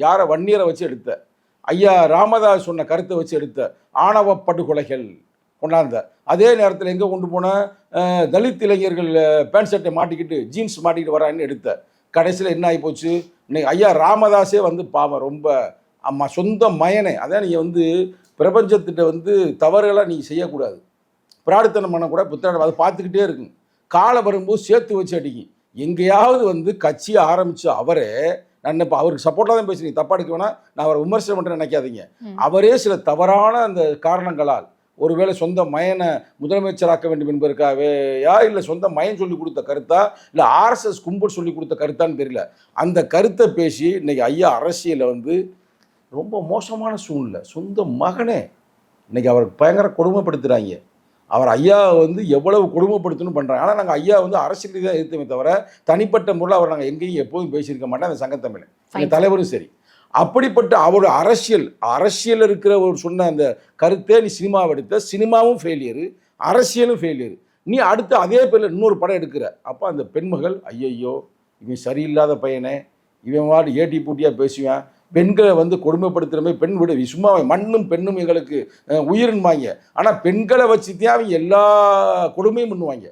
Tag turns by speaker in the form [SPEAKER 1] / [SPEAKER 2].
[SPEAKER 1] யாரை வன்னியரை வச்சு எடுத்த, ஐயா ராமதாஸ் சொன்ன கருத்தை வச்சு எடுத்த ஆணவ படுகொலைகள் கொண்டாந்த. அதே நேரத்தில் எங்கே கொண்டு போன தலித் இளைஞர்கள் பேண்ட் ஷர்ட்டை மாட்டிக்கிட்டு ஜீன்ஸ் மாட்டிக்கிட்டு வரான்னு எடுத்த. கடைசியில் என்ன ஆகி போச்சு, இன்னைக்கு ஐயா ராமதாஸே வந்து பாவம் ரொம்ப அம்மா சொந்த மயனே. அதான் நீங்கள் வந்து பிரபஞ்சத்திட்ட வந்து தவறுகளாக நீங்கள் செய்யக்கூடாது, பிரார்த்தனை பண்ணக்கூட புத்தகம் அதை பார்த்துக்கிட்டே இருக்குங்க. காலை வரும்போது சேர்த்து வச்சு அடிக்கும். எங்கேயாவது வந்து கட்சியை ஆரம்பித்து அவரே, நான் இப்போ அவருக்கு சப்போர்ட்டாக தான் பேசுகிறீங்க, தப்பா எடுக்க வேணா, நான் அவரை விமர்சனம் பண்ணுறேன் நினைக்காதீங்க. அவரே சில தவறான அந்த காரணங்களால் ஒருவேளை சொந்த மயனை முதலமைச்சராக்க வேண்டும் என்பதற்காகவேயா, இல்லை சொந்த மயன் சொல்லி கொடுத்த கருத்தா, இல்லை ஆர்எஸ்எஸ் கும்பல் சொல்லி கொடுத்த கருத்தான்னு தெரியல, அந்த கருத்தை பேசி இன்னைக்கு ஐயா அரசியலில் வந்து ரொம்ப மோசமான சூழ்நிலை. சொந்த மகனே இன்னைக்கு அவருக்கு பயங்கர கொடுமைப்படுத்துகிறாங்க. அவர் ஐயா வந்து எவ்வளவு கொடுமைப்படுத்தணும் பண்ணுறாங்க. ஆனால் நாங்கள் ஐயா வந்து அரசியல் தான் எதிர்த்துமே தவிர தனிப்பட்ட முறையில் அவர் நாங்கள் எங்கேயும் எப்போதும் பேசியிருக்க மாட்டோம். அந்த சங்கத்தமிழ் எங்கள் தலைவரும் சரி. அப்படிப்பட்ட அவரோட அரசியல் இருக்கிற ஒரு சொன்ன அந்த கருத்தை நீ சினிமாவை எடுத்த, சினிமாவும் ஃபெயிலியரு, அரசியலும் ஃபெயிலியரு. நீ அடுத்து அதே பேரில் இன்னொரு படம் எடுக்கிற. அப்போ அந்த பெண்மகள் ஐயையோ இவன் சரியில்லாத பையனே, இவன் வாடு ஏட்டி பூட்டியாக பேசுவேன், பெண்களை வந்து கொடுமைப்படுத்துகிற மாதிரி, பெண் விட சும்மா மண்ணும் பெண்ணும் எங்களுக்கு உயிர்ன்பாங்க. ஆனால் பெண்களை வச்சு தான் அவங்க எல்லா கொடுமையும் பண்ணுவாங்க.